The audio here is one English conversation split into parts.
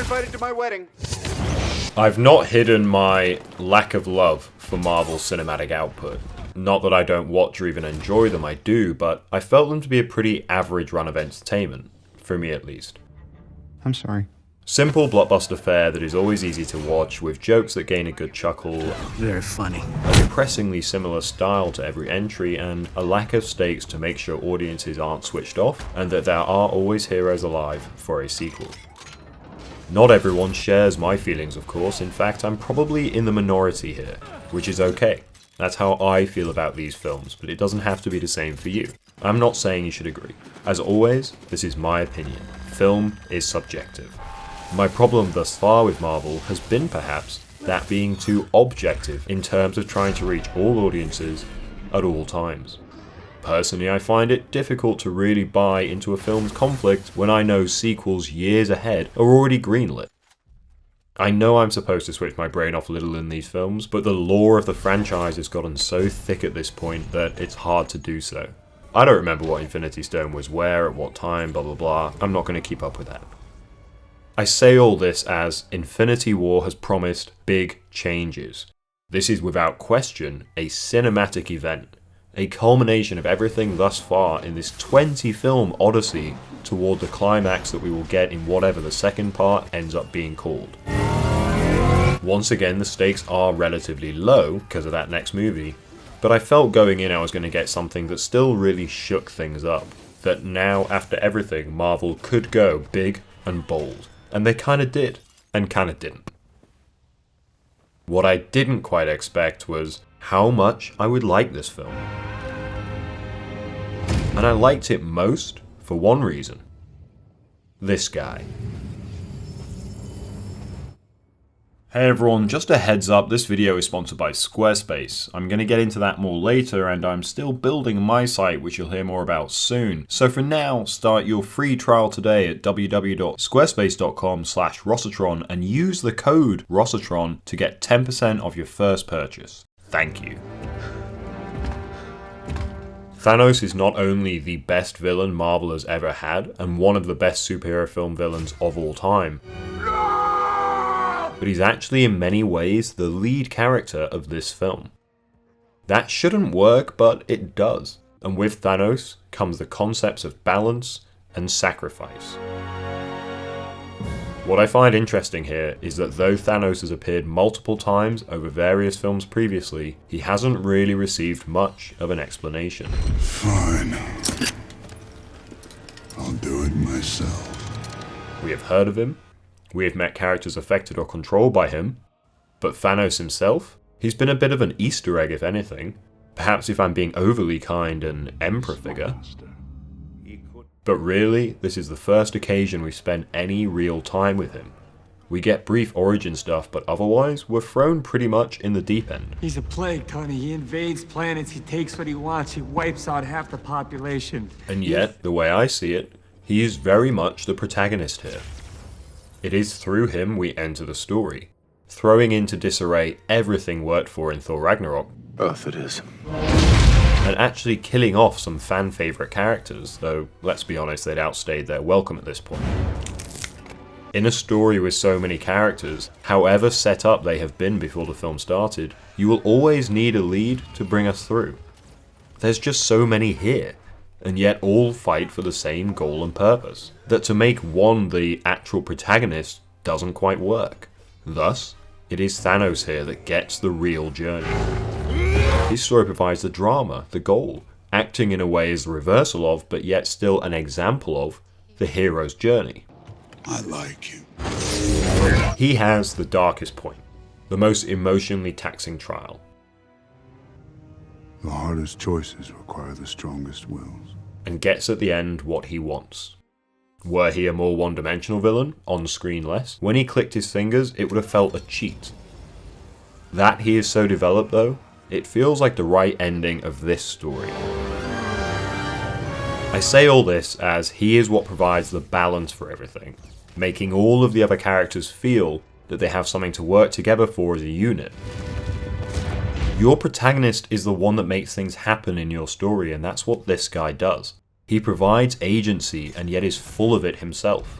invited to my wedding. I've not hidden my lack of love for Marvel's cinematic output. Not that I don't watch or even enjoy them, I do, but I felt them to be a pretty average run of entertainment. For me at least. I'm sorry. Simple blockbuster fare that is always easy to watch, with jokes that gain a good chuckle, Very funny. a depressingly similar style to every entry, and a lack of stakes to make sure audiences aren't switched off, and that there are always heroes alive for a sequel. Not everyone shares my feelings, of course. In fact, I'm probably in the minority here, which is okay. That's how I feel about these films, but it doesn't have to be the same for you. I'm not saying you should agree. As always, this is my opinion. Film is subjective. My problem thus far with Marvel has been perhaps that being too objective in terms of trying to reach all audiences at all times. Personally, I find it difficult to really buy into a film's conflict when I know sequels years ahead are already greenlit. I know I'm supposed to switch my brain off a little in these films, but the lore of the franchise has gotten so thick at this point that it's hard to do so. I don't remember what Infinity Stone was where, at what time, blah blah blah. I'm not going to keep up with that. I say all this as Infinity War has promised big changes. This is without question a cinematic event, a culmination of everything thus far in this 20-film odyssey toward the climax that we will get in whatever the second part ends up being called. Once again, the stakes are relatively low because of that next movie, but I felt going in I was going to get something that still really shook things up. That now, after everything, Marvel could go big and bold. And they kinda did, and kinda didn't. What I didn't quite expect was how much I would like this film. And I liked it most for one reason. This guy. Hey everyone, just a heads up, this video is sponsored by Squarespace. I'm going to get into that more later, and I'm still building my site, which you'll hear more about soon. So for now, start your free trial today at www.squarespace.com/Rossatron and use the code Rossatron to get 10% off your first purchase. Thank you. Thanos is not only the best villain Marvel has ever had, and one of the best superhero film villains of all time, but he's actually in many ways the lead character of this film. That shouldn't work, but it does. And with Thanos comes the concepts of balance and sacrifice. What I find interesting here is that though Thanos has appeared multiple times over various films previously, he hasn't really received much of an explanation. Fine. I'll do it myself. We have heard of him, we have met characters affected or controlled by him, but Thanos himself? He's been a bit of an Easter egg if anything. Perhaps if I'm being overly kind, an Emperor figure. But really, this is the first occasion we've spent any real time with him. We get brief origin stuff, but otherwise, we're thrown pretty much in the deep end. He's a plague, Tony. He invades planets, he takes what he wants, he wipes out half the population. And yet, the way I see it, he is very much the protagonist here. It is through him we enter the story, throwing into disarray everything worked for in Thor Ragnarok. Both it is. And actually killing off some fan favourite characters, though let's be honest, they'd outstayed their welcome at this point. In a story with so many characters, however set up they have been before the film started, you will always need a lead to bring us through. There's just so many here, and yet all fight for the same goal and purpose, that to make one the actual protagonist doesn't quite work. Thus, it is Thanos here that gets the real journey. His story provides the drama, the goal, acting in a way is the reversal of, but yet still an example of, the hero's journey. I like you. He has the darkest point, the most emotionally taxing trial, The hardest choices require the strongest wills. and gets at the end what he wants. Were he a more one-dimensional villain, on screen less, when he clicked his fingers it would have felt a cheat. That he is so developed though, it feels like the right ending of this story. I say all this as he is what provides the balance for everything, making all of the other characters feel that they have something to work together for as a unit. Your protagonist is the one that makes things happen in your story, and that's what this guy does. He provides agency and yet is full of it himself.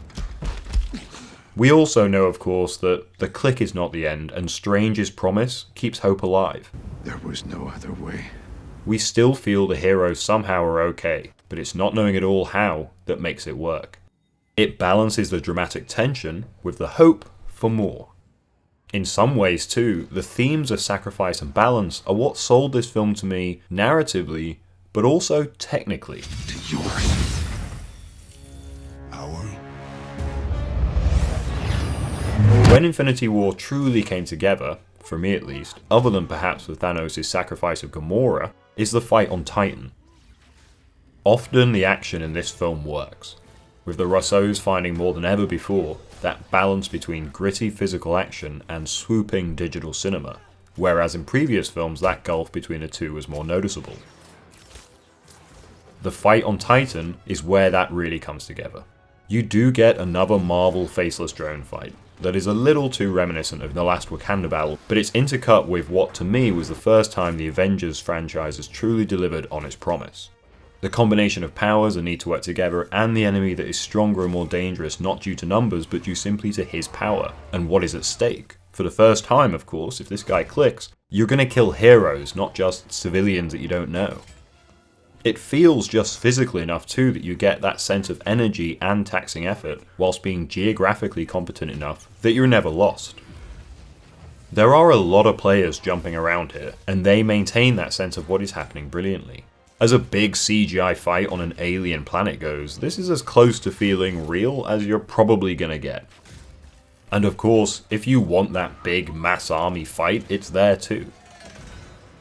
We also know, of course, that the click is not the end, and Strange's promise keeps hope alive. There was no other way. We still feel the heroes somehow are okay, but it's not knowing at all how that makes it work. It balances the dramatic tension with the hope for more. In some ways too, the themes of sacrifice and balance are what sold this film to me narratively, but also technically. To yours. Our. When Infinity War truly came together, for me at least, other than perhaps with Thanos' sacrifice of Gamora, is the fight on Titan. Often the action in this film works, with the Russos finding more than ever before that balance between gritty physical action and swooping digital cinema, whereas in previous films that gulf between the two was more noticeable. The fight on Titan is where that really comes together. You do get another Marvel faceless drone fight that is a little too reminiscent of the last Wakanda battle, but it's intercut with what to me was the first time the Avengers franchise has truly delivered on its promise. The combination of powers that need to work together, and the enemy that is stronger and more dangerous not due to numbers but due simply to his power, and what is at stake. For the first time, of course, if this guy clicks, you're gonna kill heroes, not just civilians that you don't know. It feels just physically enough too that you get that sense of energy and taxing effort, whilst being geographically competent enough that you're never lost. There are a lot of players jumping around here, and they maintain that sense of what is happening brilliantly. As a big CGI fight on an alien planet goes, this is as close to feeling real as you're probably gonna get. And of course, if you want that big mass army fight, it's there too.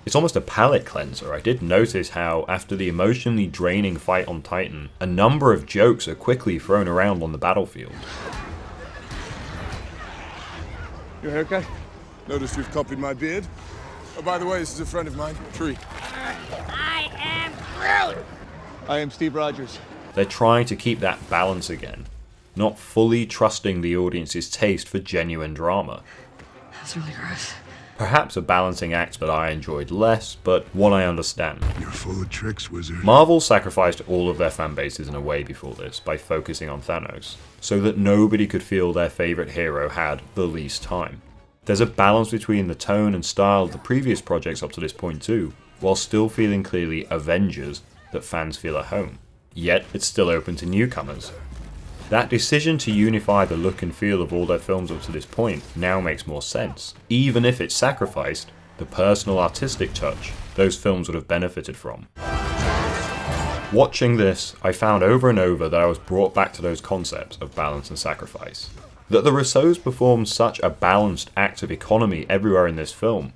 It's almost a palate cleanser. I did notice how, after the emotionally draining fight on Titan, a number of jokes are quickly thrown around on the battlefield. Your haircut? Noticed you've copied my beard. Oh, by the way, this is a friend of mine, Tree. I am Groot! I am Steve Rogers. They're trying to keep that balance again, not fully trusting the audience's taste for genuine drama. That's really gross. Perhaps a balancing act that I enjoyed less, but one I understand. You're full of tricks, wizard. Marvel sacrificed all of their fan bases in a way before this by focusing on Thanos, so that nobody could feel their favourite hero had the least time. There's a balance between the tone and style of the previous projects up to this point too, while still feeling clearly Avengers that fans feel at home. Yet it's still open to newcomers. That decision to unify the look and feel of all their films up to this point now makes more sense, even if it sacrificed the personal artistic touch those films would have benefited from. Watching this, I found over and over that I was brought back to those concepts of balance and sacrifice. That the Russos performed such a balanced act of economy everywhere in this film,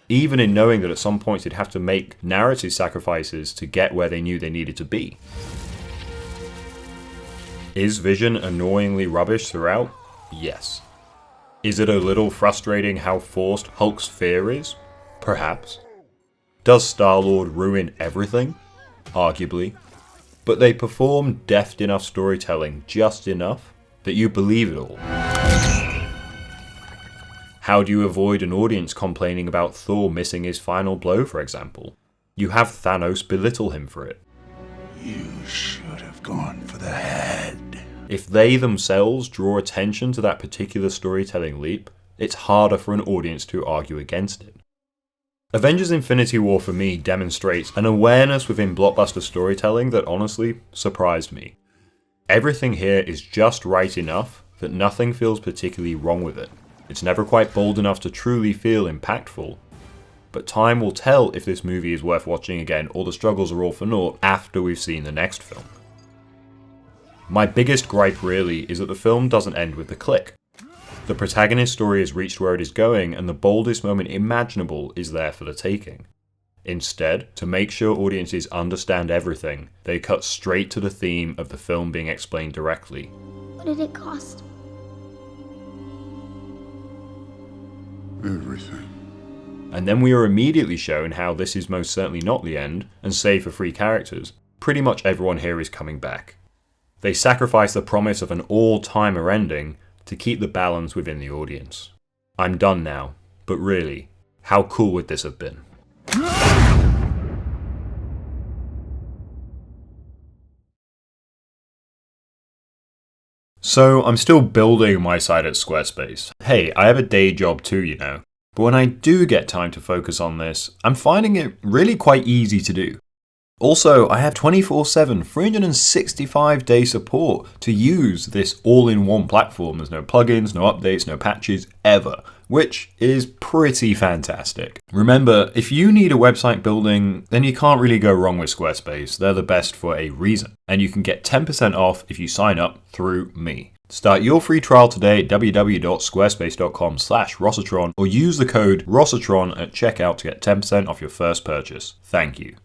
even in knowing that at some points they'd have to make narrative sacrifices to get where they knew they needed to be. Is Vision annoyingly rubbish throughout? Yes. Is it a little frustrating how forced Hulk's fear is? Perhaps. Does Star-Lord ruin everything? Arguably. But they perform deft enough storytelling just enough that you believe it all. How do you avoid an audience complaining about Thor missing his final blow, for example? You have Thanos belittle him for it. You should have gone for the head. If they themselves draw attention to that particular storytelling leap, it's harder for an audience to argue against it. Avengers Infinity War for me demonstrates an awareness within blockbuster storytelling that honestly surprised me. Everything here is just right enough that nothing feels particularly wrong with it. It's never quite bold enough to truly feel impactful, but time will tell if this movie is worth watching again or the struggles are all for naught after we've seen the next film. My biggest gripe really is that the film doesn't end with the click. The protagonist's story has reached where it is going and the boldest moment imaginable is there for the taking. Instead, to make sure audiences understand everything, they cut straight to the theme of the film being explained directly. What did it cost? Everything. And then we are immediately shown how this is most certainly not the end, and save for 3 characters, pretty much everyone here is coming back. They sacrifice the promise of an all-timer ending to keep the balance within the audience. I'm done now, but really, how cool would this have been? So I'm still building my site at Squarespace. Hey, I have a day job too, you know. But when I do get time to focus on this, I'm finding it really quite easy to do. Also, I have 24/7, 365-day support to use this all-in-one platform. There's no plugins, no updates, no patches, ever, which is pretty fantastic. Remember, if you need a website building, then you can't really go wrong with Squarespace. They're the best for a reason. And you can get 10% off if you sign up through me. Start your free trial today at www.squarespace.com/Rossatron or use the code Rossatron at checkout to get 10% off your first purchase. Thank you.